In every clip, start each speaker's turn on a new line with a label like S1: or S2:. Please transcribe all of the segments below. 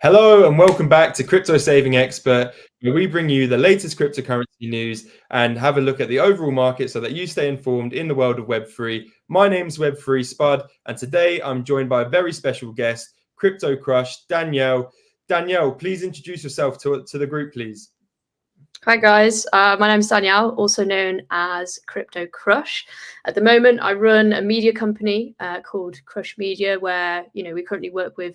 S1: Hello and welcome back to Crypto Saving Expert, where we bring you the latest cryptocurrency news and have a look at the overall market so that you stay informed in the world of Web3. My name's Web3 Spud, and today I'm joined by a very special guest, Crypto Crush, Danielle. Danielle, please introduce yourself to the group, please.
S2: Hi guys, my name is Danielle, also known as Crypto Crush. At the moment, I run a media company called Crush Media, where we currently work with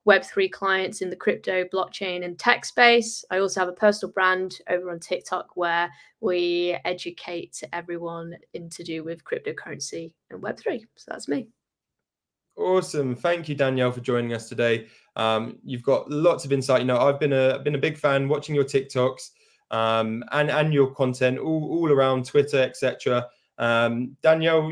S2: Web3 clients in the crypto, blockchain, and tech space. I also have a personal brand over on TikTok where we educate everyone in to do with cryptocurrency and Web3. So that's me.
S1: Awesome. Thank you, Danielle, for joining us today. You've got lots of insight. I've been a big fan watching your TikToks and your content all around Twitter, etc. Danielle,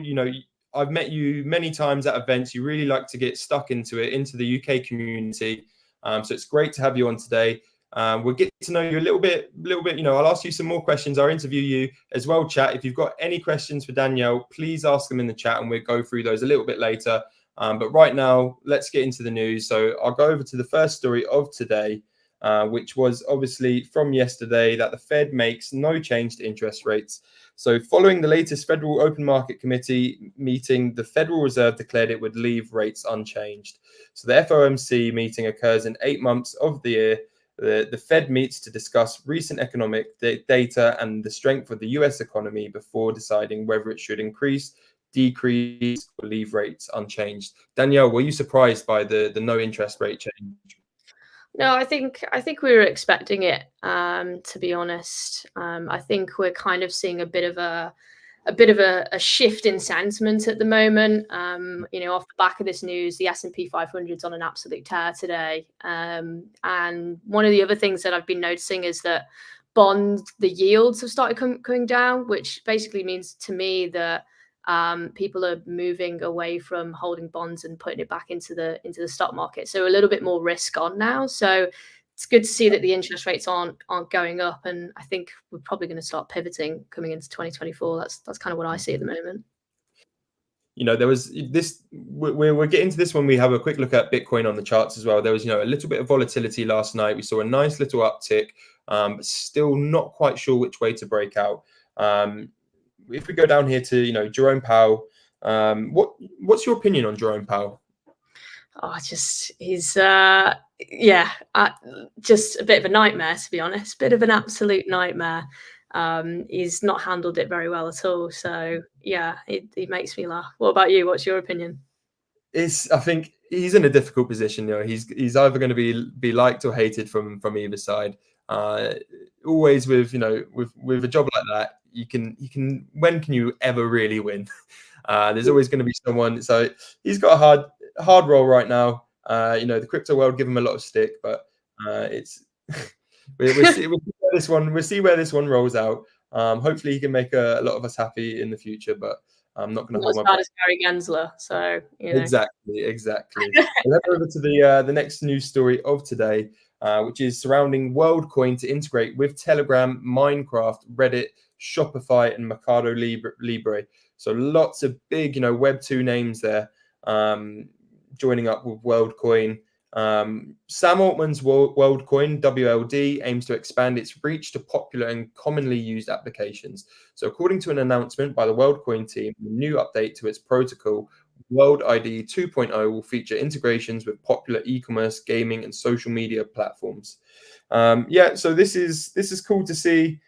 S1: I've met you many times at events. You really like to get stuck into the UK community. So it's great to have you on today. We'll get to know you a little bit. I'll ask you some more questions. I'll interview you as well, chat. If you've got any questions for Danielle, please ask them in the chat and we'll go through those a little bit later. But right now, let's get into the news. So I'll go over to the first story of today, which was obviously from yesterday, that the Fed makes no change to interest rates. So following the latest Federal Open Market Committee meeting, the Federal Reserve declared it would leave rates unchanged. So the FOMC meeting occurs in 8 months of the year. The Fed meets to discuss recent economic data and the strength of the US economy before deciding whether it should increase, decrease, or leave rates unchanged. Danielle, were you surprised by the no interest rate change?
S2: No, I think we were expecting it. To be honest, I think we're kind of seeing a bit of a shift in sentiment at the moment. Off the back of this news, the S&P 500 is on an absolute tear today. And one of the other things that I've been noticing is that the yields have started coming down, which basically means to me that people are moving away from holding bonds and putting it back into the stock market. So a little bit more risk on now. So it's good to see that the interest rates aren't going up, and I think we're probably going to start pivoting coming into 2024. That's kind of what I see at the moment.
S1: There was this. We're getting to this when we have a quick look at Bitcoin on the charts as well. There was, a little bit of volatility last night. We saw a nice little uptick, but still not quite sure which way to break out. If we go down here to, Jerome Powell, what's your opinion on Jerome Powell?
S2: Oh, he's just a bit of a nightmare, to be honest. Bit of an absolute nightmare. He's not handled it very well at all. So yeah, it makes me laugh. What about you? What's your opinion?
S1: I think he's in a difficult position. He's either going to be liked or hated from either side. Always with a job like that, when can you ever really win? There's always going to be someone. So he's got a hard role right now. The crypto world give him a lot of stick, but it's we'll see where this one rolls out. Hopefully he can make a lot of us happy in the future, but I'm not going to hold my breath.
S2: Not as bad as Gary Gensler, so
S1: Exactly. Let's go over to the next news story of today, which is surrounding Worldcoin to integrate with Telegram, Minecraft, Reddit, Shopify, and Mercado Libre. So lots of big, Web 2 names there joining up with Worldcoin. Sam Altman's Worldcoin, WLD, aims to expand its reach to popular and commonly used applications. So according to an announcement by the Worldcoin team, the new update to its protocol, World ID 2.0, will feature integrations with popular e-commerce, gaming, and social media platforms. So this is cool to see.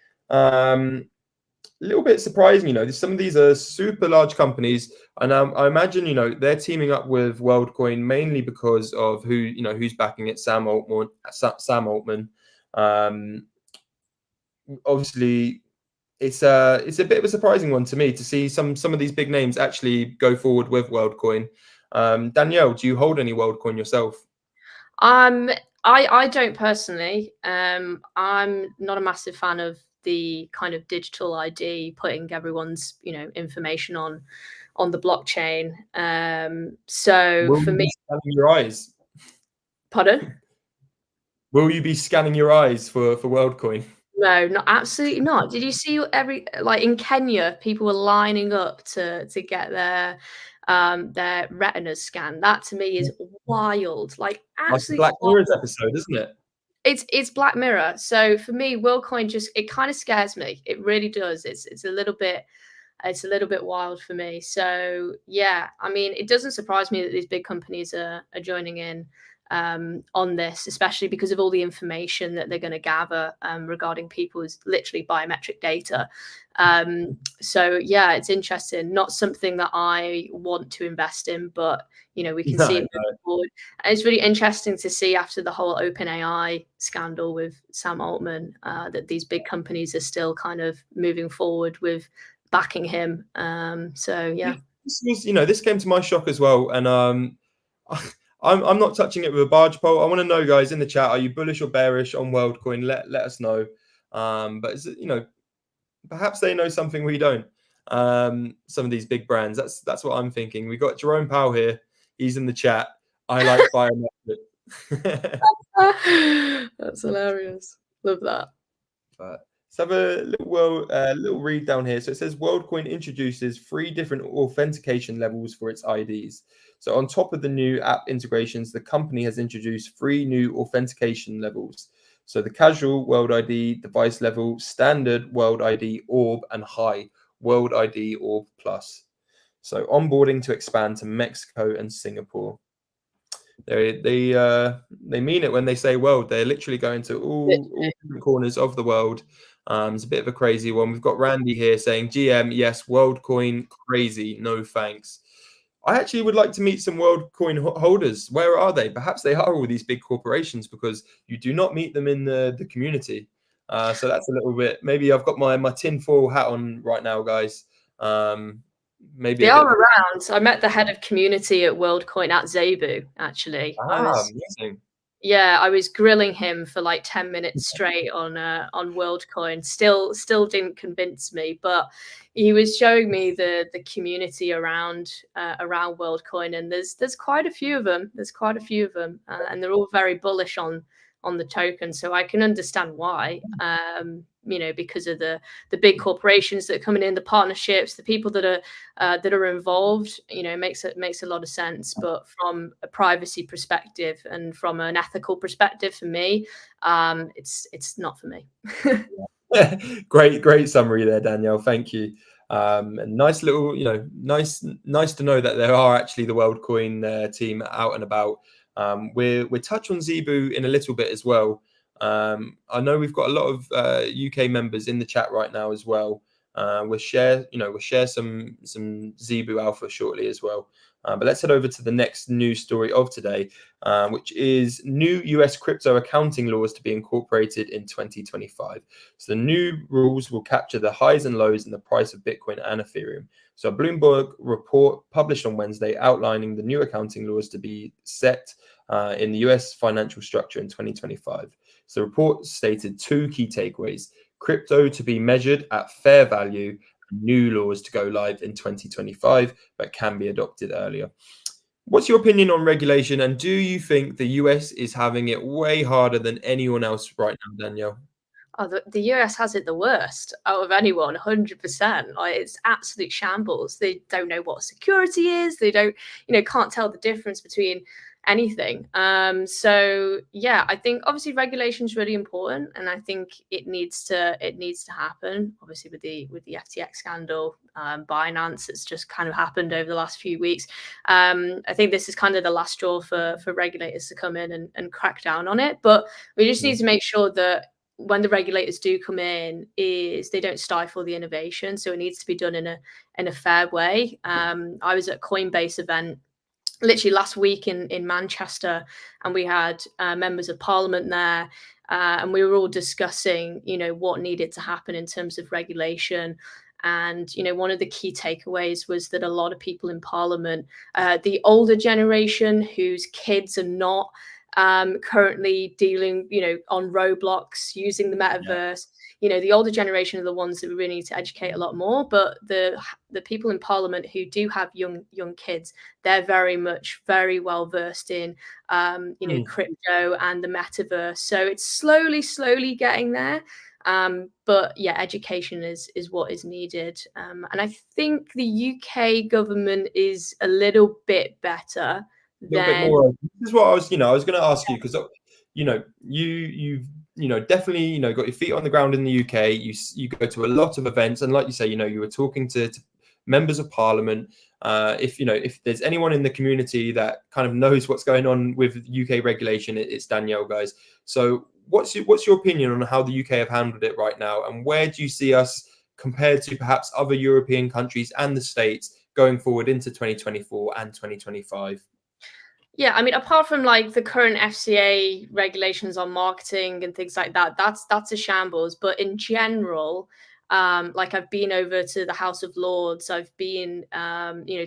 S1: A little bit surprising, some of these are super large companies, and I imagine, they're teaming up with Worldcoin mainly because of who's backing it, Sam Altman. Obviously, it's a bit of a surprising one to me to see some of these big names actually go forward with Worldcoin. Danielle, do you hold any Worldcoin yourself?
S2: I don't personally. I'm not a massive fan of the kind of digital ID, putting everyone's information on the blockchain. So for me,
S1: scanning your eyes.
S2: Pardon?
S1: Will you be scanning your eyes for Worldcoin?
S2: No, absolutely not. Did you see in Kenya, people were lining up to get their their retinas scan. That to me is wild, like
S1: Like a
S2: absolutely
S1: Black Mirror's episode, isn't it?
S2: it's Black Mirror. So for me, Worldcoin just it kind of scares me. It really does. It's a little bit wild for me. So yeah, I mean, it doesn't surprise me that these big companies are joining in on this, especially because of all the information that they're going to gather regarding people's literally biometric data. So yeah, it's interesting. Not something that I want to invest in, but we can see
S1: No,
S2: it moving forward. And it's really interesting to see after the whole OpenAI scandal with Sam Altman that these big companies are still kind of moving forward with backing him. So yeah.
S1: this was, this came to my shock as well, and I'm not touching it with a barge pole. I want to know, guys, in the chat, are you bullish or bearish on Worldcoin? Let us know. But it's, perhaps they know something we don't. Some of these big brands. That's what I'm thinking. We got Jerome Powell here. He's in the chat. I like biometric.
S2: That's hilarious. Love that.
S1: Let's have a little read down here. So it says Worldcoin introduces 3 different authentication levels for its IDs. So on top of the new app integrations, the company has introduced 3 new authentication levels. So the casual World ID, device level, standard World ID Orb, and high World ID Orb Plus. So onboarding to expand to Mexico and Singapore. They mean it when they say world. They're literally going to all different corners of the world. It's a bit of a crazy one. We've got Randy here saying, GM, yes, Worldcoin, crazy, no thanks. I actually would like to meet some Worldcoin holders. Where are they? Perhaps they are all these big corporations, because you do not meet them in the community. So that's a little bit, maybe I've got my tinfoil hat on right now, guys. Maybe
S2: they are around. I met the head of community at Worldcoin at Zebu, actually.
S1: Amazing.
S2: Yeah, I was grilling him for like 10 minutes straight on Worldcoin. Still didn't convince me, but he was showing me the community around Worldcoin, and there's quite a few of them. And they're all very bullish on the token. So I can understand why. Because of the big corporations that are coming in, the partnerships, the people that are involved. It makes a lot of sense. But from a privacy perspective and from an ethical perspective, for me, it's not for me.
S1: Great summary there, Danielle. Thank you. And nice little, nice to know that there are actually the Worldcoin team out and about. We'll touch on Zebu in a little bit as well. I know we've got a lot of UK members in the chat right now as well. We'll share some Zebu alpha shortly as well. But let's head over to the next news story of today, which is new US crypto accounting laws to be incorporated in 2025. So the new rules will capture the highs and lows in the price of Bitcoin and Ethereum. So a Bloomberg report published on Wednesday outlining the new accounting laws to be set in the US financial structure in 2025. So the report stated 2 key takeaways: crypto to be measured at fair value, and new laws to go live in 2025, but can be adopted earlier. What's your opinion on regulation, and do you think the US is having it way harder than anyone else right now, Danielle?
S2: Oh, the US has it the worst out of anyone, 100%. Like, it's absolute shambles. They don't know what security is. They don't, can't tell the difference between anything. So yeah, I think obviously regulation is really important, and I think it needs to happen. Obviously with the FTX scandal, Binance, it's just kind of happened over the last few weeks. I think this is kind of the last straw for regulators to come in and crack down on it. But we just need to make sure that when the regulators do come in, is they don't stifle the innovation. So it needs to be done in a fair way. I was at a Coinbase event literally last week in Manchester, and we had members of Parliament there, and we were all discussing, what needed to happen in terms of regulation. And one of the key takeaways was that a lot of people in Parliament, the older generation whose kids are not currently dealing, on Roblox, using the metaverse. The older generation are the ones that we really need to educate a lot more. But the people in Parliament who do have young kids, they're very well versed in, crypto and the metaverse. So it's slowly getting there. But yeah, education is what is needed. And I think the UK government is a little bit better
S1: A little bit
S2: than.
S1: more. This is what I was, I was going to ask you because, you've, definitely, got your feet on the ground in the UK. You go to a lot of events, and like you say, you were talking to members of parliament. If there's anyone in the community that kind of knows what's going on with UK regulation, it's Danielle, guys. So what's your opinion on how the UK have handled it right now, and where do you see us compared to perhaps other European countries and the States going forward into 2024 and 2025?
S2: Yeah, I mean, apart from like the current FCA regulations on marketing and things like that, that's a shambles. But in general, like I've been over to the House of Lords, I've been,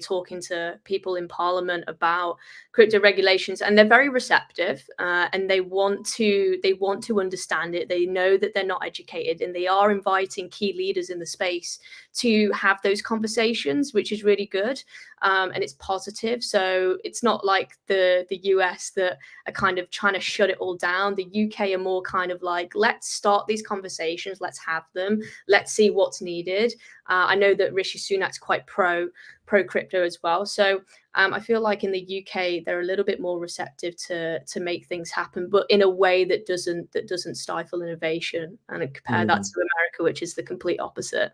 S2: talking to people in Parliament about crypto regulations, and they're very receptive, and they want to understand it. They know that they're not educated, and they are inviting key leaders in the space to have those conversations, which is really good. And it's positive. So it's not like the US that are kind of trying to shut it all down. The UK are more kind of like, let's start these conversations, let's have them, let's see what's needed. I know that Rishi Sunak's quite pro crypto as well. So I feel like in the UK they're a little bit more receptive to make things happen, but in a way that doesn't stifle innovation. And compare that to America, which is the complete opposite.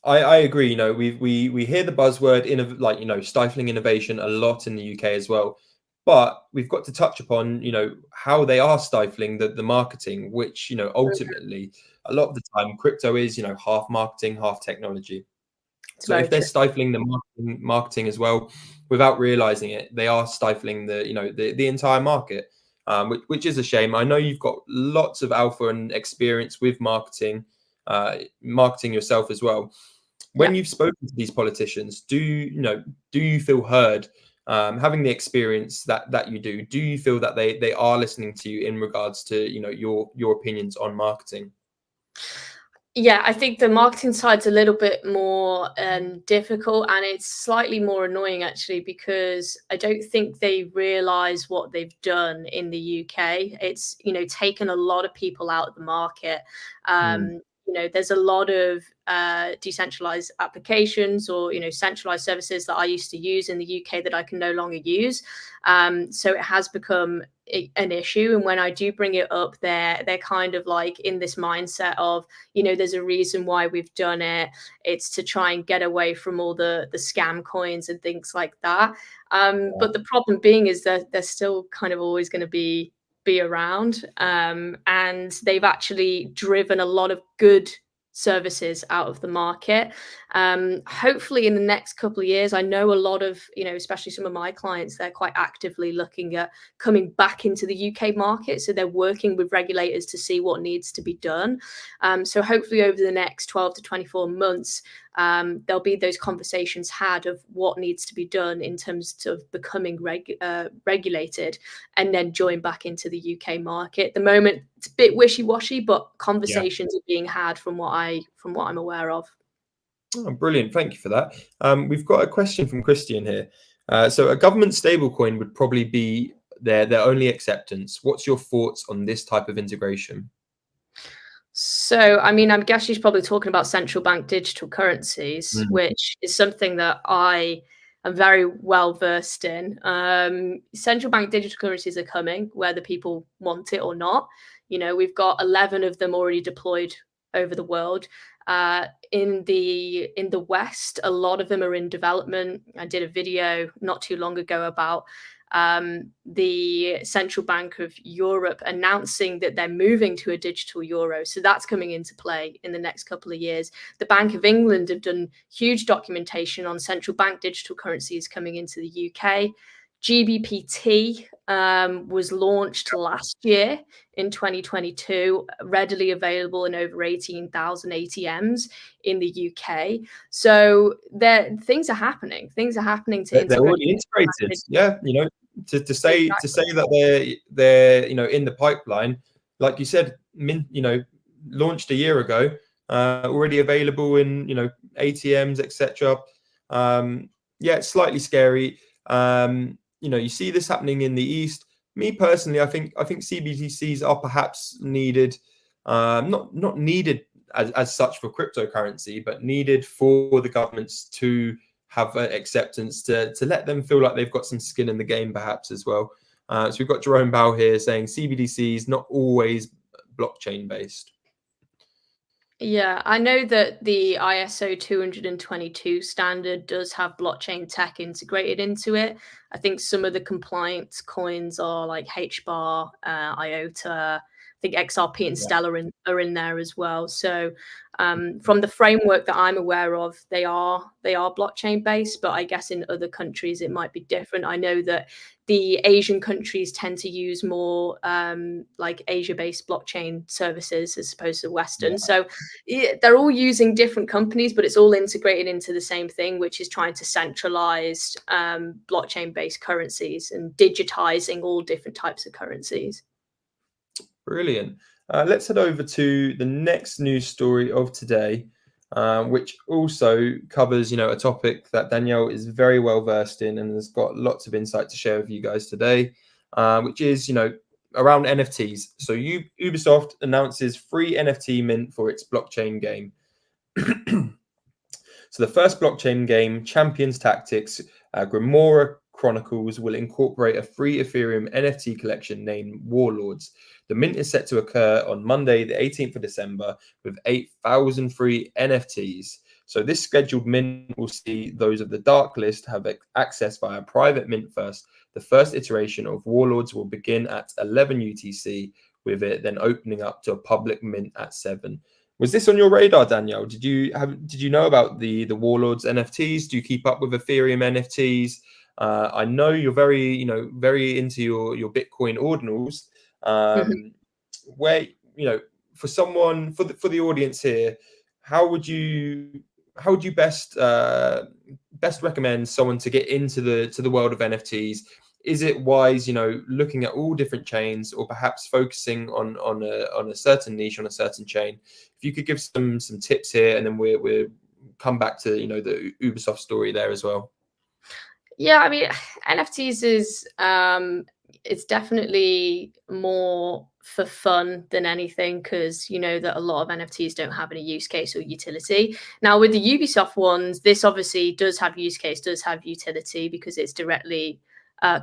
S1: I agree. We hear the buzzword stifling innovation a lot in the UK as well, but we've got to touch upon how they are stifling the marketing, which ultimately a lot of the time crypto is half marketing, half technology. So if they're stifling the marketing as well without realizing it, they are stifling the entire market, which is a shame. I know you've got lots of alpha and experience with marketing yourself as well. When you've spoken to these politicians, do you feel heard? Having the experience that you do you feel that they are listening to you in regards to your opinions on marketing?
S2: Yeah, I think the marketing side's a little bit more difficult, and it's slightly more annoying actually, because I don't think they realize what they've done in the UK. It's taken a lot of people out of the market. There's a lot of decentralized applications or centralized services that I used to use in the UK that I can no longer use. So it has become an issue, and when I do bring it up, they're kind of like in this mindset of there's a reason why we've done it. It's to try and get away from all the scam coins and things like that. But the problem being is that they're still kind of always going to be around, and they've actually driven a lot of good services out of the market. Hopefully in the next couple of years, I know a lot of especially some of my clients, they're quite actively looking at coming back into the UK market, so they're working with regulators to see what needs to be done. So hopefully over the next 12 to 24 months, there'll be those conversations had of what needs to be done in terms of becoming regulated and then join back into the UK market. At the moment, it's a bit wishy-washy, but conversations are being had from what I'm aware of.
S1: Oh, brilliant. Thank you for that. We've got a question from Christian here. So a government stablecoin would probably be their only acceptance. What's your thoughts on this type of integration?
S2: So, I mean, I guess she's probably talking about central bank digital currencies, which is something that I am very well versed in. Central bank digital currencies are coming, whether people want it or not. We've got 11 of them already deployed over the world. In the West, a lot of them are in development. I did a video not too long ago about the Central Bank of Europe announcing that they're moving to a digital euro. So that's coming into play in the next couple of years. The Bank of England have done huge documentation on central bank digital currencies coming into the UK. GBPT was launched last year in 2022, readily available in over 18,000 ATMs in the UK. So things are happening. Things are happening to integrate.
S1: They're already integrated. Yeah, to say that they're in the pipeline, like you said, launched a year ago, already available in ATMs, etc. It's slightly scary. You see this happening in the East. Me personally, I think CBDCs are perhaps needed not needed as such for cryptocurrency, but needed for the governments to have acceptance to let them feel like they've got some skin in the game, perhaps as well. So we've got Jerome Bow here saying CBDC is not always blockchain based.
S2: Yeah, I know that the ISO 222 standard does have blockchain tech integrated into it. I think some of the compliance coins are like HBAR, IOTA. I think XRP and
S1: Yeah.
S2: Stellar are in there as well. So from the framework that I'm aware of, they are blockchain based, but I guess in other countries it might be different. I know that the Asian countries tend to use more like Asia-based blockchain services as opposed to Western.
S1: Yeah.
S2: So they're all using different companies, but it's all integrated into the same thing, which is trying to centralize blockchain-based currencies and digitizing all different types of currencies.
S1: Brilliant. Let's head over to the next news story of today, which also covers, a topic that Danielle is very well versed in and has got lots of insight to share with you guys today, which is, around NFTs. So Ubisoft announces free NFT mint for its blockchain game. So the first blockchain game, Champions Tactics, Grimoire Chronicles, will incorporate a free Ethereum NFT collection named Warlords. The mint is set to occur on Monday, the 18th of December, with 8,000 free NFTs. So this scheduled mint will see those of the dark list have access via private mint first. The first iteration of Warlords will begin at 11 UTC, with it then opening up to a public mint at 7. Was this on your radar, Danielle? Did you know about the Warlords NFTs? Do you keep up with Ethereum NFTs? I know you're very into your Bitcoin ordinals. Where for the audience here, how would you best recommend someone to get into the world of NFTs? Is it wise, looking at all different chains, or perhaps focusing on a certain niche, on a certain chain? If you could give some tips here, and then we'll come back to the Ubisoft story there as well.
S2: Yeah, I mean, NFTs is it's definitely more for fun than anything, because you know that a lot of NFTs don't have any use case or utility. Now with the Ubisoft ones, this obviously does have use case, does have utility, because it's directly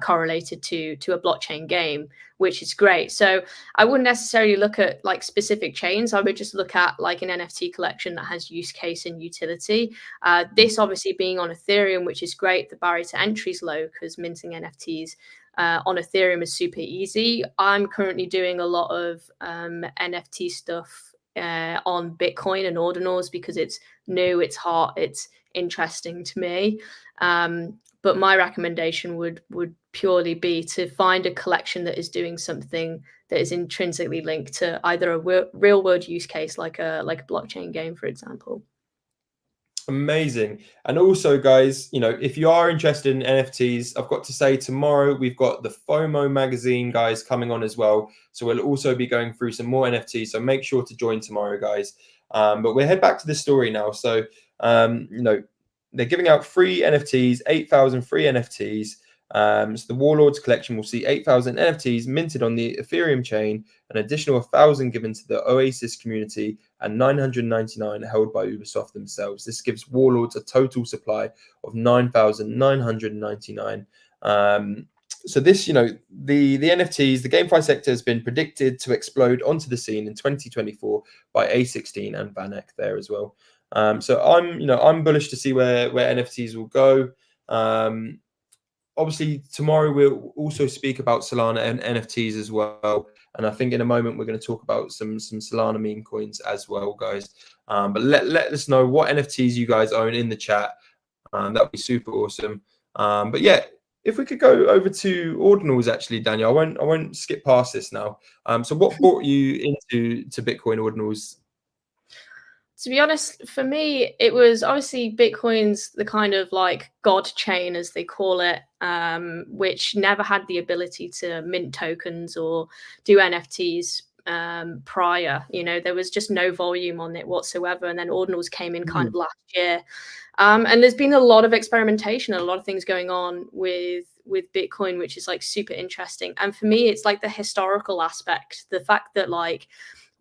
S2: correlated to a blockchain game, which is great. So I wouldn't necessarily look at like specific chains. I would just look at like an NFT collection that has use case and utility. This obviously being on Ethereum, which is great. The barrier to entry is low because minting NFTs on Ethereum is super easy. I'm currently doing a lot of NFT stuff on Bitcoin and ordinals because it's new, it's hot, it's interesting to me. But my recommendation would purely be to find a collection that is doing something that is intrinsically linked to either a real world use case, like a blockchain game, for example.
S1: Amazing. And also, guys, if you are interested in NFTs, I've got to say tomorrow we've got the FOMO magazine guys coming on as well. So we'll also be going through some more NFTs. So make sure to join tomorrow, guys. But we'll head back to the story now. So, they're giving out free NFTs, 8,000 free NFTs. So the Warlords collection will see 8,000 NFTs minted on the Ethereum chain, an additional 1,000 given to the Oasis community, and 999 held by Ubisoft themselves. This gives Warlords a total supply of 9,999. So this, the NFTs, the GameFi sector has been predicted to explode onto the scene in 2024 by A16 and Vanek there as well. So I'm bullish to see where NFTs will go. Obviously, tomorrow we'll also speak about Salano and NFTs as well. And I think in a moment we're going to talk about some Salano meme coins as well, guys. But let us know what NFTs you guys own in the chat. That would be super awesome. But yeah, if we could go over to ordinals, actually, Daniel, I won't skip past this now. So what brought you into Bitcoin ordinals?
S2: To be honest, for me, it was obviously Bitcoin's the kind of like God chain, as they call it, which never had the ability to mint tokens or do NFTs prior. There was just no volume on it whatsoever. And then ordinals came in kind of last year. And there's been a lot of experimentation and a lot of things going on with Bitcoin, which is like super interesting. And for me, it's like the historical aspect, the fact that like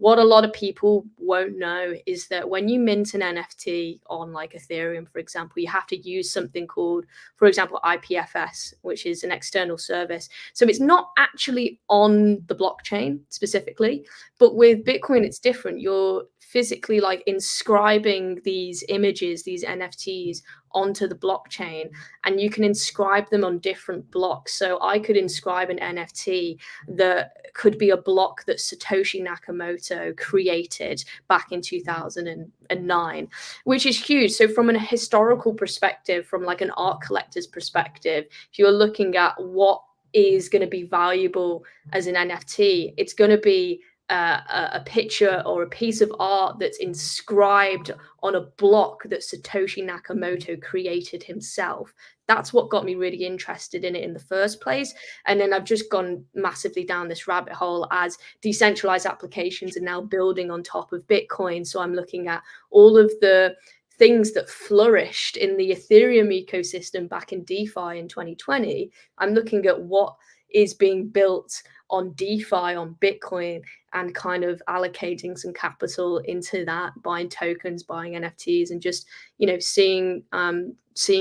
S2: what a lot of people won't know is that when you mint an NFT on like Ethereum, for example, you have to use something called, for example, IPFS, which is an external service. So it's not actually on the blockchain specifically, but with Bitcoin, it's different. You're physically like inscribing these images, these NFTs onto the blockchain, and you can inscribe them on different blocks. So I could inscribe an NFT that could be a block that Satoshi Nakamoto created back in 2009, which is huge. So from a historical perspective, from like an art collector's perspective, if you're looking at what is going to be valuable as an NFT, it's going to be a picture or a piece of art that's inscribed on a block that Satoshi Nakamoto created himself. That's what got me really interested in it in the first place. And then I've just gone massively down this rabbit hole as decentralized applications are now building on top of Bitcoin. So I'm looking at all of the things that flourished in the Ethereum ecosystem back in DeFi in 2020. I'm looking at what is being built on DeFi on Bitcoin and kind of allocating some capital into that, buying tokens, buying NFTs, and just, you know, seeing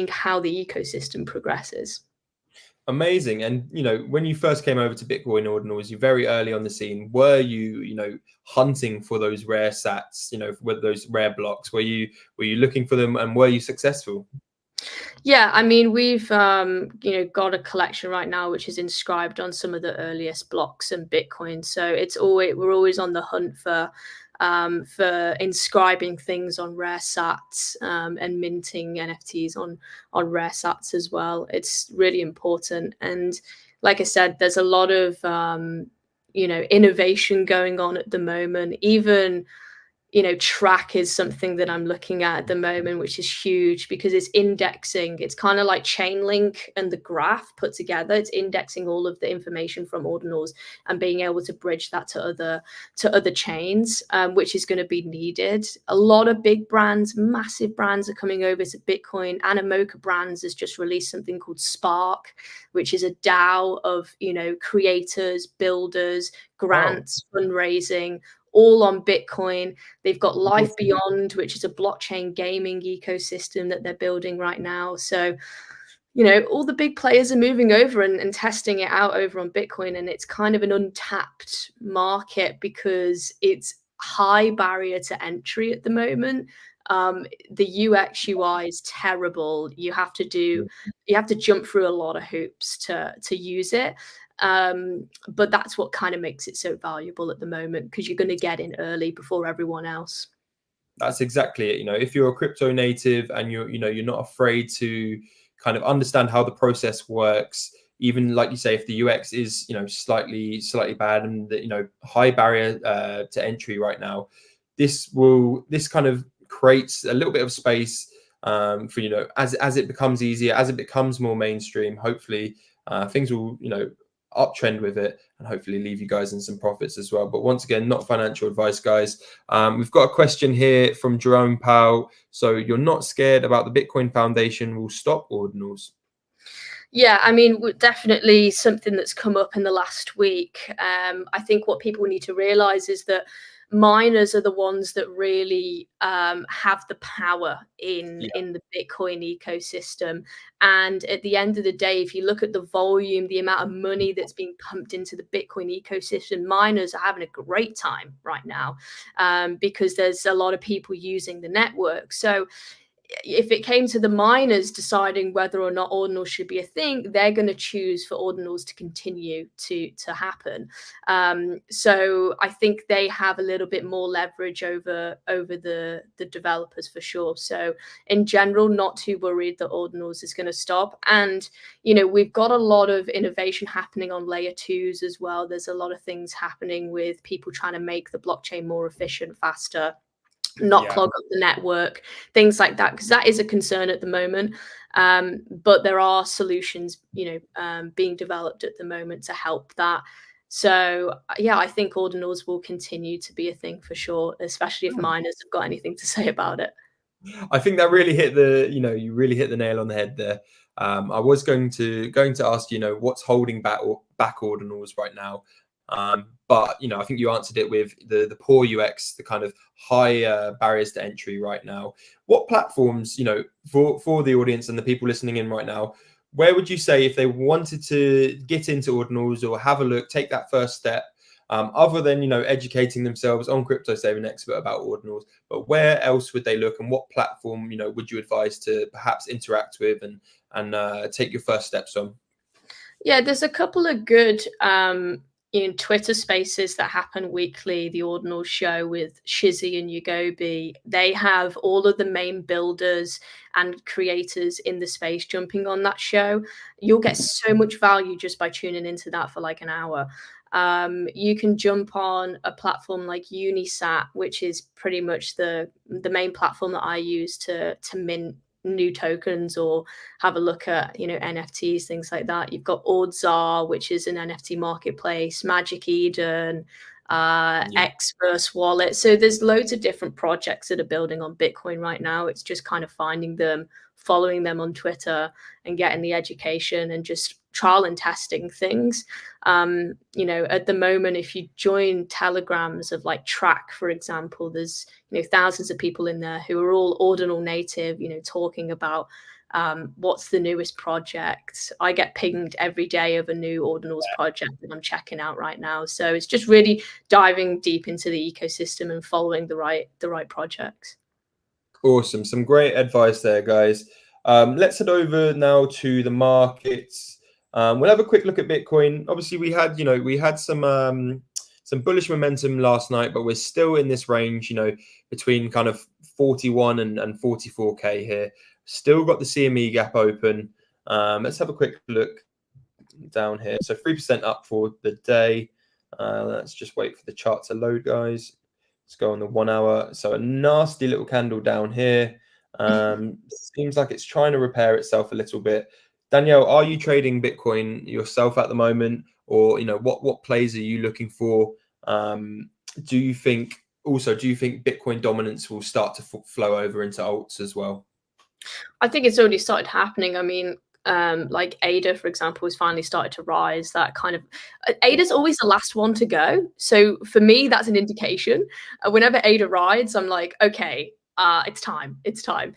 S2: how the ecosystem progresses.
S1: Amazing. And you know, when you first came over to Bitcoin Ordinals, you're very early on the scene. Were you, you know, hunting for those rare sats, you know, with those rare blocks? Were you looking for them, and were you successful?
S2: Yeah, I mean, we've you know, got a collection right now which is inscribed on some of the earliest blocks and Bitcoin. So it's always, we're always on the hunt for inscribing things on rare sats, and minting NFTs on rare sats as well. It's really important. And like I said, there's a lot of you know, innovation going on at the moment. Even, you know, track is something that I'm looking at the moment, which is huge because it's indexing. It's kind of like Chainlink and the graph put together. It's indexing all of the information from ordinals and being able to bridge that to other chains, which is going to be needed. A lot of big brands, massive brands, are coming over to Bitcoin. Animoca Brands has just released something called Spark, which is a DAO of, you know, creators, builders, grants, fundraising, all on Bitcoin. They've got Life Beyond, which is a blockchain gaming ecosystem that they're building right now. So, you know, all the big players are moving over and testing it out over on Bitcoin. And it's kind of an untapped market because it's high barrier to entry at the moment. The UX UI is terrible. You have to jump through a lot of hoops to use it. But that's what kind of makes it so valuable at the moment, because you're going to get in early before everyone else.
S1: That's exactly it. You know, if you're a crypto native and you're, you know, you're not afraid to kind of understand how the process works, even like you say, if the UX is, you know, slightly bad and the, you know, high barrier to entry right now, this kind of creates a little bit of space for, you know, as it becomes easier, as it becomes more mainstream, hopefully things will, you know, uptrend with it and hopefully leave you guys in some profits as well. But once again, not financial advice, guys. We've got a question here from Jerome Powell. So you're not scared about the Bitcoin Foundation will stop ordinals?
S2: Yeah, I mean, definitely something that's come up in the last week. I think what people need to realize is that miners are the ones that really have the power in the Bitcoin ecosystem. And at the end of the day, if you look at the volume, the amount of money that's being pumped into the Bitcoin ecosystem, miners are having a great time right now, because there's a lot of people using the network. So if it came to the miners deciding whether or not ordinals should be a thing, they're going to choose for ordinals to continue to happen. So I think they have a little bit more leverage over the developers for sure. So in general, not too worried that ordinals is going to stop. And you know, we've got a lot of innovation happening on layer twos as well. There's a lot of things happening with people trying to make the blockchain more efficient, faster, not clog up the network, things like that, because that is a concern at the moment. But there are solutions, you know, being developed at the moment to help that. So yeah, I think ordinals will continue to be a thing for sure, especially if miners have got anything to say about it.
S1: I think that really hit the, you know, you really hit the nail on the head there. I was going to ask, you know, what's holding back ordinals right now. But I think you answered it with the poor UX, the kind of high barriers to entry right now. What platforms, for the audience and the people listening in right now, where would you say if they wanted to get into ordinals or have a look, take that first step, other than educating themselves on Crypto Saving Expert about ordinals, but where else would they look, and what platform would you advise to perhaps interact with and take your first steps on?
S2: Yeah, there's a couple of good Twitter spaces that happen weekly. The Ordinal Show with Shizzy and Yagobi. They have all of the main builders and creators in the space jumping on that show. You'll get so much value just by tuning into that for like an hour. You can jump on a platform like Unisat, which is pretty much the main platform that I use to mint new tokens or have a look at NFTs, things like that. You've got Ordzar, which is an NFT marketplace, Magic Eden, Xverse Wallet. So there's loads of different projects that are building on Bitcoin right now. It's just kind of finding them, following them on Twitter, and getting the education and just trial and testing things. At the moment, if you join telegrams of like Track, for example, there's thousands of people in there who are all ordinal native, talking about what's the newest project. I get pinged every day of a new ordinals project that I'm checking out right now. So it's just really diving deep into the ecosystem and following the right projects.
S1: Awesome. Some great advice there, guys. Let's head over now to the markets. We'll have a quick look at Bitcoin. Obviously, we had some bullish momentum last night, but we're still in this range, between kind of 41 and 44K here. Still got the CME gap open. Let's have a quick look down here. So 3% up for the day. Let's just wait for the chart to load, guys. Let's go on the 1 hour. So a nasty little candle down here. Seems like it's trying to repair itself a little bit. Danielle, are you trading Bitcoin yourself at the moment, or what plays are you looking for? Do you think Bitcoin dominance will start to flow over into alts as well?
S2: I think it's already started happening. I mean, like ADA, for example, has finally started to rise. That kind of ADA's always the last one to go. So for me, that's an indication. Whenever ADA rides, I'm like, okay, it's time. It's time.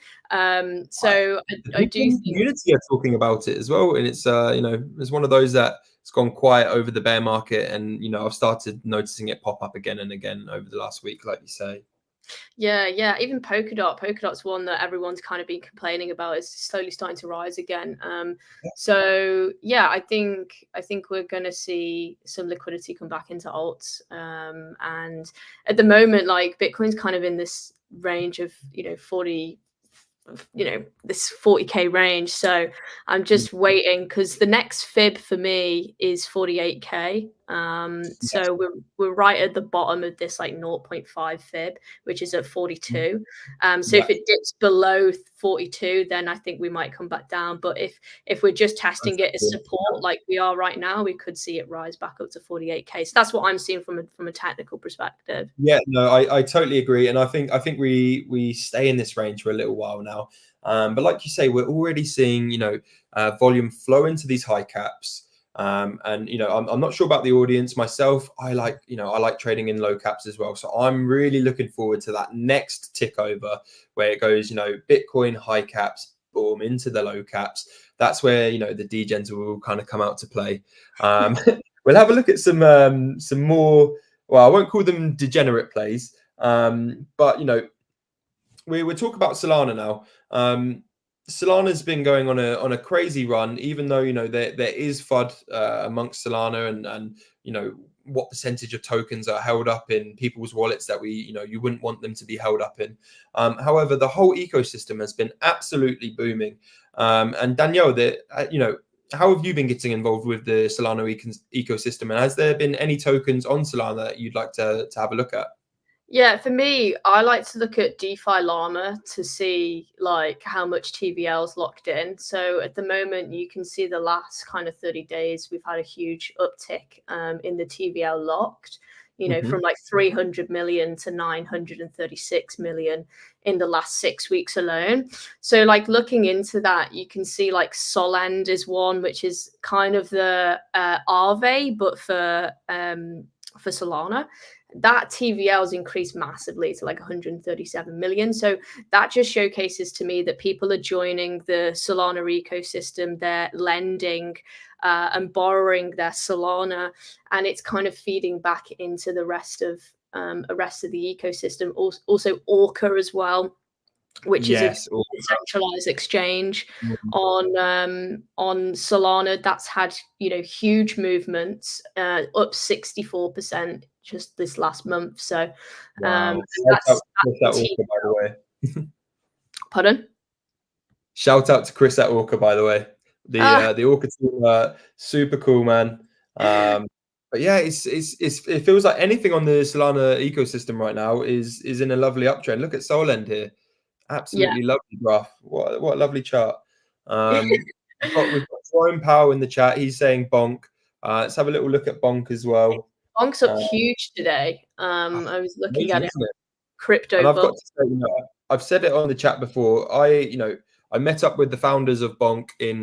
S2: So I do think
S1: community are talking about it as well, and it's it's one of those that it's gone quiet over the bear market, and I've started noticing it pop up again and again over the last week, like you say.
S2: Yeah. Even Polkadot's one that everyone's kind of been complaining about is slowly starting to rise again. So yeah, I think we're going to see some liquidity come back into alts. And at the moment, like Bitcoin's kind of in this range of 40, this 40K range. So I'm just waiting, because the next fib for me is 48K. So we're right at the bottom of this like 0.5 fib, which is at 42. So if it dips below 42, then I think we might come back down. But if we're just testing it as support like we are right now, we could see it rise back up to 48K. So that's what I'm seeing from a technical perspective.
S1: Yeah, no, I totally agree, and I think we stay in this range for a little while now. But like you say, we're already seeing volume flow into these high caps. And I'm not sure about the audience. Myself, I like trading in low caps as well. So I'm really looking forward to that next tick over where it goes, Bitcoin high caps, boom, into the low caps. That's where the degens will kind of come out to play. We'll have a look at some more. Well, I won't call them degenerate plays, but we'll talk about Salana now. Solana's been going on a crazy run, even though there is FUD amongst Solana, and what percentage of tokens are held up in people's wallets that you wouldn't want them to be held up in. However, the whole ecosystem has been absolutely booming. And Danielle, how have you been getting involved with the Salano ecosystem, and has there been any tokens on Solana that you'd like to have a look at?
S2: Yeah, for me, I like to look at DeFi Llama to see like how much TVL is locked in. So at the moment, you can see the last kind of 30 days, we've had a huge uptick in the TVL locked. you know,
S1: Hmm.
S2: from like 300 million to 936 million in the last 6 weeks alone. So like looking into that, you can see like Solend is one, which is kind of the Aave, but for Solana. That TVL has increased massively to like 137 million. So that just showcases to me that people are joining the Solana ecosystem. They're lending and borrowing their Solana, and it's kind of feeding back into the rest of the ecosystem. Also, Orca as well, which is a
S1: Yes. Or,
S2: decentralized exchange on Solana that's had, you know, huge movements, up 64% just this last month. So
S1: wow.
S2: and
S1: Shout out
S2: that's
S1: to Chris at
S2: that's
S1: Orca, by the way.
S2: pardon.
S1: Shout out to Chris at Orca, by the way.
S2: Ah,
S1: The Orca team are super cool, man. But yeah, it feels like anything on the Solana ecosystem right now is in a lovely uptrend. Look at Solend here.
S2: yeah.
S1: Absolutely lovely graph. What a lovely chart. We've got Jerome Powell in the chat. He's saying bonk. Let's have a little look at bonk as well.
S2: Bonk's up
S1: Uh,
S2: huge today. I was looking
S1: Amazing,
S2: at it,
S1: isn't it?
S2: crypto
S1: And I've got
S2: bubble.
S1: to say, I've said it on the chat before. I met up with the founders of Bonk in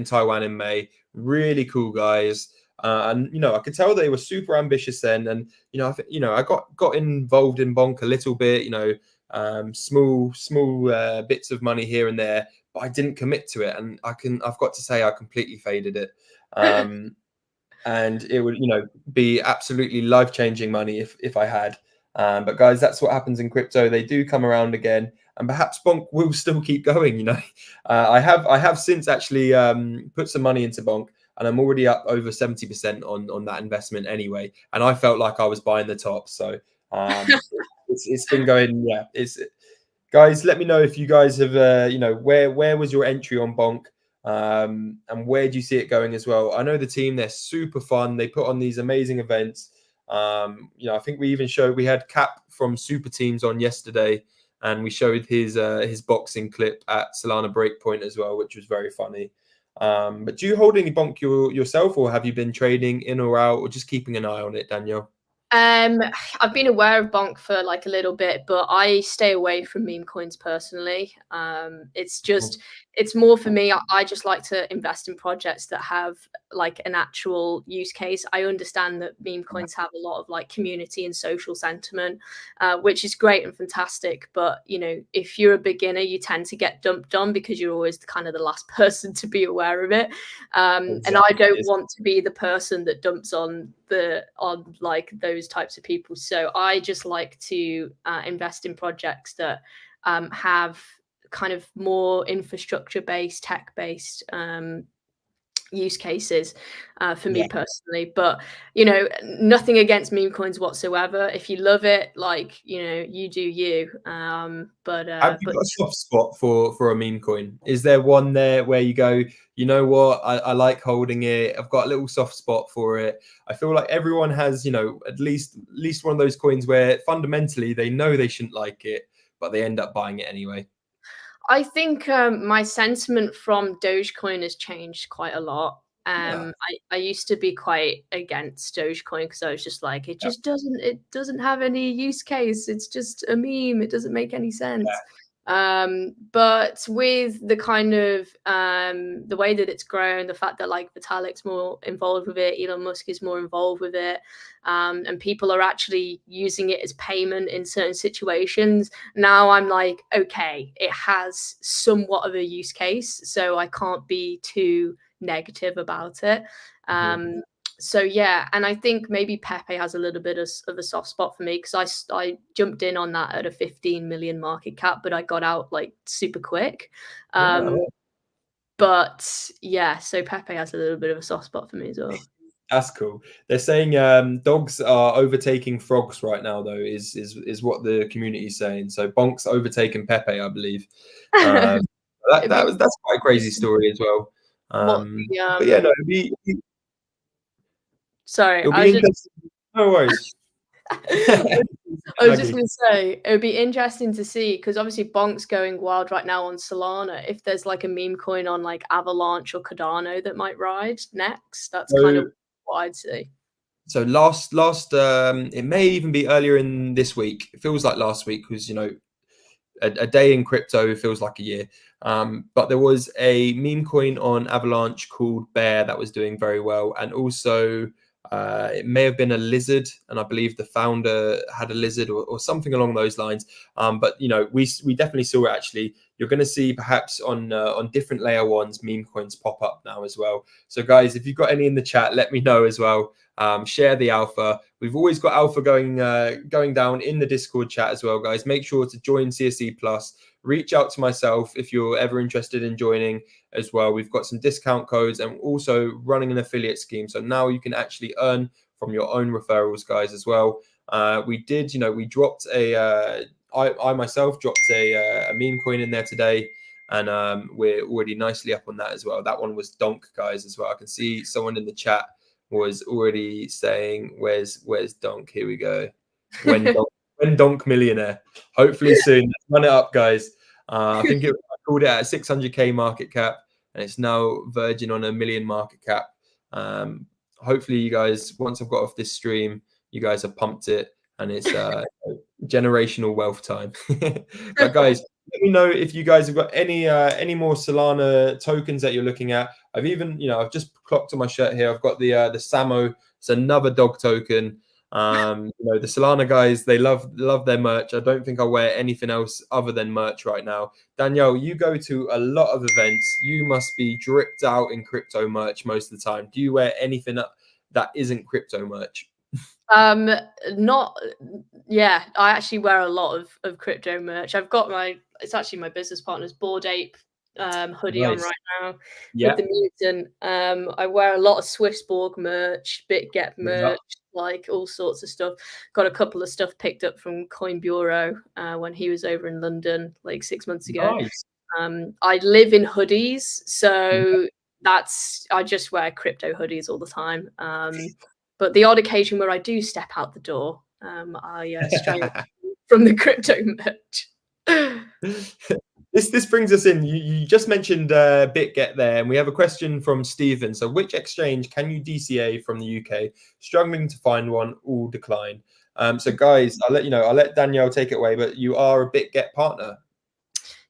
S1: Taiwan in May. Really cool guys, and I could tell they were super ambitious then. And I got involved in Bonk a little bit. Small bits of money here and there, but I didn't commit to it. And I've got to say, I completely faded it. And it would be absolutely life-changing money if I had. But guys, that's what happens in crypto. They do come around again, and perhaps Bonk will still keep going. I have since actually put some money into Bonk, and I'm already up over 70% on that investment anyway. And I felt like I was buying the top, so it's been going. Yeah, it's guys. Let me know if you guys have where was your entry on Bonk. And where do you see it going as well? I know the team, they're super fun. They put on these amazing events. I think we had Cap from Super Teams on yesterday, and we showed his boxing clip at Salano Breakpoint as well, which was very funny. But do you hold any bonk yourself, or have you been trading in or out, or just keeping an eye on it, Danielle?
S2: Um, I've been aware of Bonk for like a little bit, but I stay away from meme coins personally. It's more for me. I just like to invest in projects that have like an actual use case. I understand that meme coins have a lot of like community and social sentiment, which is great and fantastic. But if you're a beginner, you tend to get dumped on because you're always kind of the last person to be aware of it. And I don't want to be the person that dumps on like those types of people. So I just like to invest in projects that have kind of more infrastructure based, tech based use cases for me personally. But nothing against meme coins whatsoever. If you love it, like you do you.
S1: Have you got a soft spot for a meme coin? Is there one there where you go, you know what, I like holding it. I've got a little soft spot for it. I feel like everyone has, at least one of those coins where fundamentally they know they shouldn't like it, but they end up buying it anyway.
S2: I think my sentiment from Dogecoin has changed quite a lot.
S1: Yeah,
S2: I used to be quite against Dogecoin because I was just like,
S1: yeah,
S2: it doesn't have any use case. It's just a meme. It doesn't make any sense. But with the kind of the way that it's grown, the fact that like Vitalik's more involved with it, Elon Musk is more involved with it, and people are actually using it as payment in certain situations. Now I'm like, okay, it has somewhat of a use case, so I can't be too negative about it.
S1: Mhm.
S2: So yeah, and I think maybe Pepe has a little bit of a soft spot for me because I jumped in on that at a 15 million market cap, but I got out like super quick.
S1: Yeah,
S2: But yeah, so Pepe has a little bit of a soft spot for me as well.
S1: that's cool. They're saying dogs are overtaking frogs right now, though, is what the community is saying. So Bonk's overtaken Pepe, I believe. Um,
S2: It'd be
S1: that's quite a crazy story as well.
S2: what the
S1: But yeah, no,
S2: sorry,
S1: it'll be interesting. No worries.
S2: I was just
S1: Maggie.
S2: going to say it would be interesting to see because obviously Bonk's going wild right now on Solana. If there's like a meme coin on like Avalanche or Cardano that might ride next, that's kind
S1: So
S2: of what I'd see.
S1: So it may even be earlier in this week. It feels like last week because a day in crypto feels like a year. But there was a meme coin on Avalanche called Bear that was doing very well, and also it may have been a lizard, and I believe the founder had a lizard or something along those lines. But we definitely saw it actually. You're going to see perhaps on different layer ones meme coins pop up now as well. So guys, if you've got any in the chat, let me know as well. Share the alpha. We've always got alpha going down in the Discord chat as well, guys. Make sure to join CSE Plus. Reach out to myself if you're ever interested in joining as well. We've got some discount codes and also running an affiliate scheme. So now you can actually earn from your own referrals, guys, as well. We dropped I myself dropped a meme coin in there today, and we're already nicely up on that as well. That one was Donk, guys, as well. I can see someone in the chat was already saying, "Where's Donk?" Here we go. When Donk millionaire? Hopefully soon. Let's run it up, guys. I think I called it at 600k market cap, and it's now verging on 1 million market cap. Hopefully, you guys, once I've got off this stream, you guys have pumped it, and it's generational wealth time. But guys, let me know if you guys have got any more Solana tokens that you're looking at. I've just clocked on my shirt here. I've got the Samo. It's another dog token. The Solana guys, they love their merch. I don't think I wear anything else other than merch right now. Danielle, you go to a lot of events. You must be dripped out in crypto merch most of the time. Do you wear anything that isn't crypto merch?
S2: Not yeah, I actually wear a lot of crypto merch. I've got it's actually my business partner's Bored Ape hoodie on right now with the mutant. I wear a lot of Swissborg merch, BitGet merch, like all sorts of stuff. Got a couple of stuff picked up from Coin Bureau when he was over in London like 6 months ago.
S1: Nice.
S2: I live in hoodies, so I just wear crypto hoodies all the time. But the odd occasion where I do step out the door, I stray from the crypto merch.
S1: This brings us in. You just mentioned BitGet there, and we have a question from Stephen. So, which exchange can you DCA from the UK? Struggling to find one, all decline. So, guys, I'll let Danielle take it away. But you are a BitGet partner.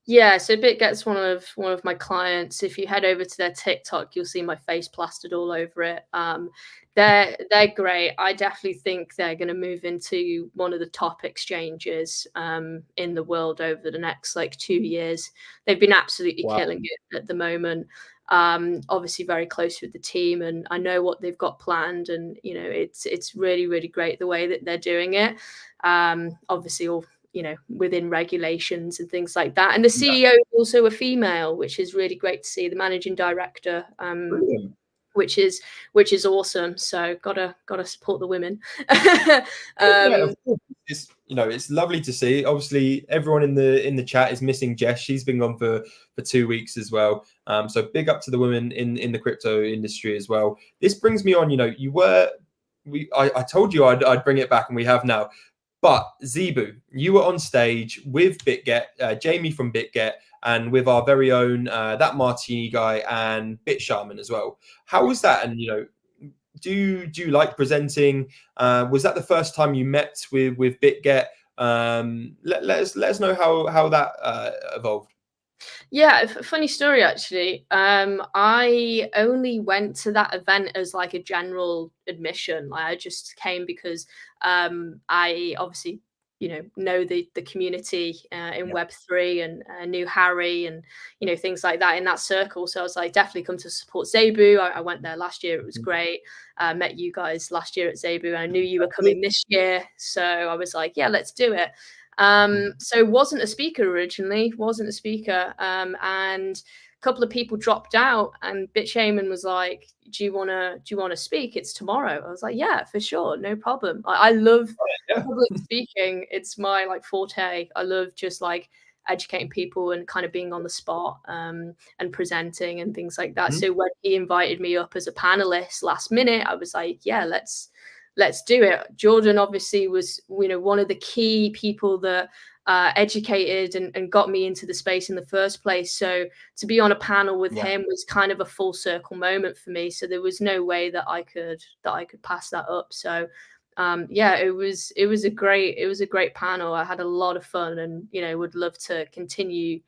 S2: Yeah, so BitGet's one of my clients. If you head over to their TikTok, you'll see my face plastered all over it. They're great. I definitely think they're going to move into one of the top exchanges in the world over the next 2 years. They've been absolutely killing it at the moment. Obviously very close with the team, and I know what they've got planned, and it's really, really great the way that they're doing it. Obviously all within regulations and things like that. And the CEO is also a female, which is really great to see. The managing director, which is awesome. So gotta support the women.
S1: It's lovely to see. Obviously, everyone in the chat is missing Jess. She's been gone for 2 weeks as well. So big up to the women in the crypto industry as well. This brings me on. I told you I'd bring it back, and we have now. But Zebu, you were on stage with BitGet, Jamie from BitGet, and with our very own that Martini guy and Bit Shaman as well. How was that? And do you like presenting? Was that the first time you met with BitGet? Let us know how that evolved.
S2: Yeah, funny story actually. I only went to that event as a general admission. I just came because I obviously know the community in Web3 and knew Harry and things like that in that circle. So I was definitely come to support Zebu. I went there last year. It was great. Met you guys last year at Zebu, and I knew you were coming this year. So I was yeah, let's do it. So wasn't a speaker originally, and a couple of people dropped out, and Bit Shaman was like, do you want to speak? It's tomorrow. I was like, yeah, for sure, no problem. I love public speaking. It's my forte. I love just educating people and kind of being on the spot and presenting and things like that. So when he invited me up as a panelist last minute, I was like, yeah, let's let's do it. Jordan obviously was, one of the key people that educated and got me into the space in the first place. So to be on a panel with him was kind of a full circle moment for me. So there was no way that I could pass that up. So yeah, it was a great panel. I had a lot of fun, and would love to continue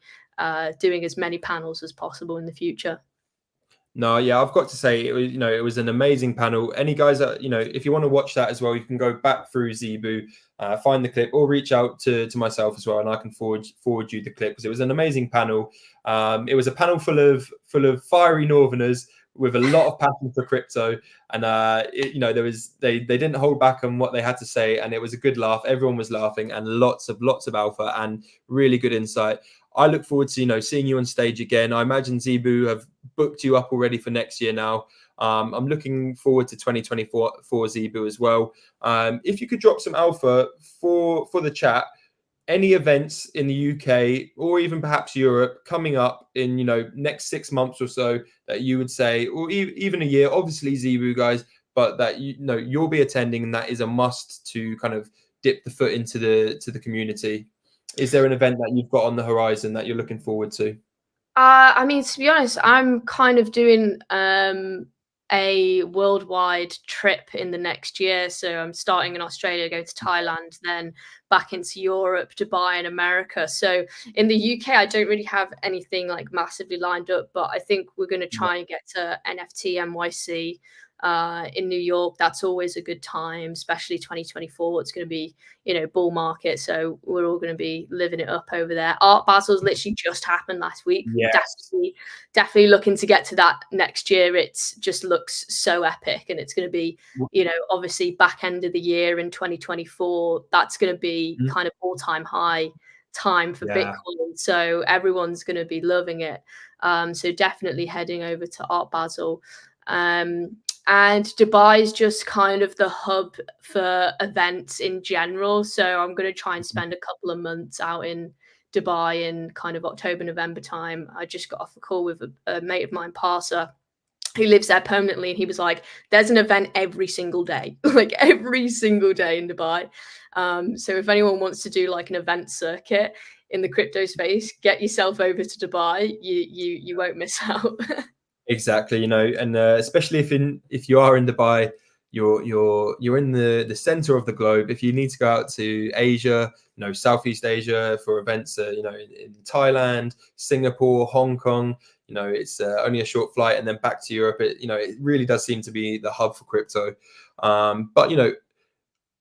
S2: doing as many panels as possible in the future.
S1: No, yeah, I've got to say it was an amazing panel. Any guys that if you want to watch that as well, you can go back through Zebu, find the clip, or reach out to myself as well, and I can forward you the clip, because it was an amazing panel. It was a panel full of fiery Northerners with a lot of passion for crypto, and they didn't hold back on what they had to say, and it was a good laugh. Everyone was laughing, and lots of alpha and really good insight. I look forward to seeing you on stage again. I imagine Zebu have booked you up already for next year now. I'm looking forward to 2024 for Zebu as well. If you could drop some alpha for the chat, any events in the UK or even perhaps Europe coming up in next 6 months or so that you would say, or even a year, obviously Zebu guys, but that you'll be attending, and that is a must to kind of dip the foot into the community. Is there an event that you've got on the horizon that you're looking forward to?
S2: I mean, to be honest, I'm kind of doing a worldwide trip in the next year. So I'm starting in Australia, go to Thailand, then back into Europe, Dubai, and America. So in the UK, I don't really have anything like massively lined up, but I think we're going to try and get to NFT NYC in New York. That's always a good time, especially 2024. It's going to be, bull market. So we're all going to be living it up over there. Art Basel's literally just happened last week.
S1: Yes.
S2: Definitely looking to get to that next year. It's just looks so epic, and it's going to be, obviously back end of the year in 2024. That's going to be kind of all-time high time for Bitcoin. So everyone's going to be loving it. So definitely heading over to Art Basel. And Dubai is just kind of the hub for events in general. So I'm going to try and spend a couple of months out in Dubai in kind of October, November time. I just got off a call with a mate of mine, Parsa, who lives there permanently, and he was like, there's an event every single day, like every single day in Dubai. So if anyone wants to do like an event circuit in the crypto space, get yourself over to Dubai. You won't miss out.
S1: Exactly, and especially if you are in Dubai, you're in the center of the globe. If you need to go out to Asia, Southeast Asia for events, in Thailand, Singapore, Hong Kong, it's only a short flight, and then back to Europe. It really does seem to be the hub for crypto. But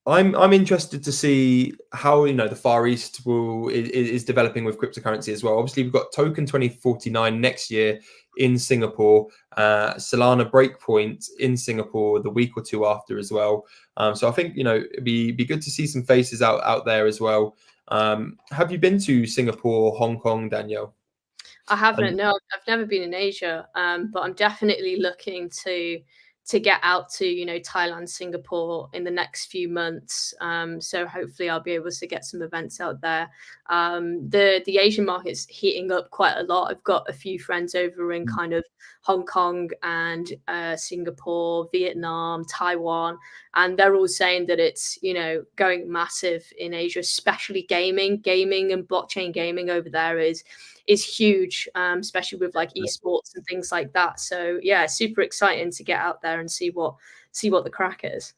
S1: I'm interested to see how the Far East is developing with cryptocurrency as well. Obviously, we've got Token 2049 next year in Singapore, Salano Breakpoint in Singapore the week or two after as well. So I think it'd be good to see some faces out there as well. Have you been to Singapore, Hong Kong, Danielle?
S2: I haven't. No, I've never been in Asia, but I'm definitely looking to get out to Thailand, Singapore in the next few months. So hopefully I'll be able to get some events out there. The Asian market's heating up quite a lot. I've got a few friends over in kind of Hong Kong and Singapore, Vietnam, Taiwan, and they're all saying that it's going massive in Asia, especially gaming and blockchain gaming over there is huge, especially with like esports and things like that. So yeah, super exciting to get out there and see what the crack is.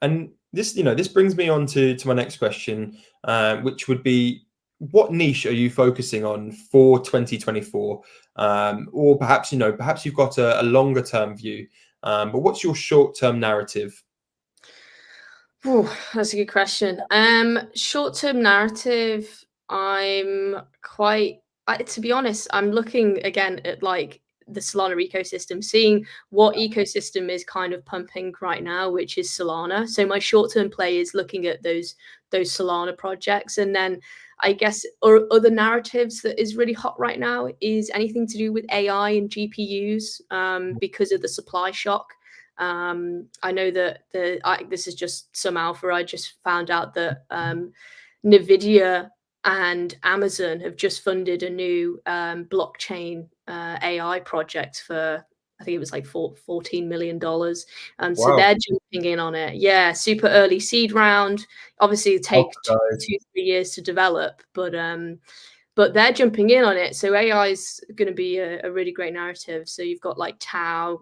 S1: And this brings me on to my next question, which would be, what niche are you focusing on for 2024? Or perhaps you've got a longer term view, but what's your short term narrative?
S2: Ooh, that's a good question. Short term narrative. To be honest, I'm looking again at like the Solana ecosystem, seeing what ecosystem is kind of pumping right now, which is Solana. So my short term play is looking at those Solana projects, and then I guess or other narratives that is really hot right now is anything to do with AI and GPUs, because of the supply shock. I know that this is just some alpha. I just found out that NVIDIA and Amazon have just funded a new blockchain AI project for I think it was like $14 million. So
S1: Wow.
S2: they're jumping in on it. Yeah, super early seed round. Obviously, it take
S1: Oh,
S2: 2-3 years to develop, but they're jumping in on it. So AI is going to be a really great narrative. So you've got like Tau,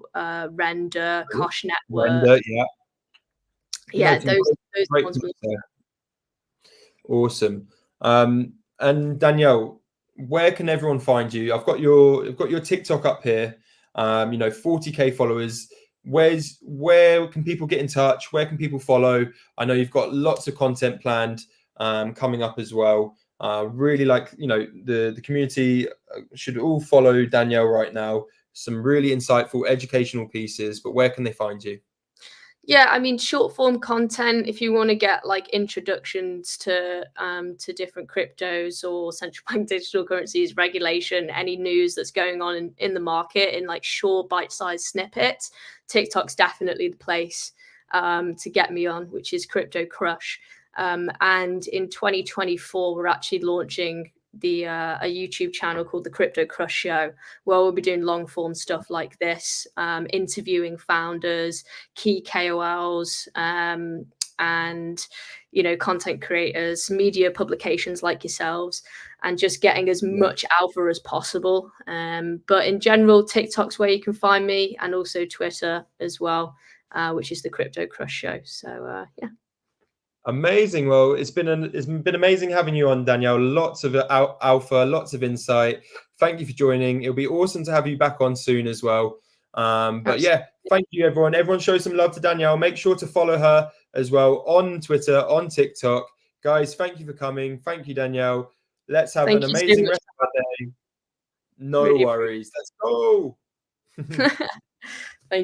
S2: Render, Kosh Network.
S1: Render, yeah.
S2: Yeah,
S1: No,
S2: those
S1: great
S2: ones.
S1: Awesome. And Danielle, where can everyone find you? I've got your TikTok up here. 40K followers. Where can people get in touch? Where can people follow? I know you've got lots of content planned coming up as well. Really like, the community should all follow Danielle right now. Some really insightful educational pieces, but where can they find you?
S2: Yeah, I mean, short form content, if you want to get like introductions to different cryptos or central bank digital currencies, regulation, any news that's going on in the market in like short bite-sized snippets, TikTok's definitely the place to get me on, which is Crypto Crush. And in 2024, we're actually launching a YouTube channel called the Crypto Crush Show, where we'll be doing long form stuff like this, interviewing founders, key KOLs, and content creators, media publications like yourselves, and just getting as much alpha as possible. But in general, TikTok's where you can find me, and also Twitter as well, which is the Crypto Crush Show. So yeah.
S1: Amazing. Well, it's been amazing having you on, Danielle. Lots of alpha, lots of insight. Thank you for joining. It'll be awesome to have you back on soon as well. But yeah, thank you, everyone. Everyone show some love to Danielle. Make sure to follow her as well on Twitter, on TikTok. Guys, thank you for coming. Thank you, Danielle. Let's have an amazing rest of our day. No worries. Let's go.
S2: Thank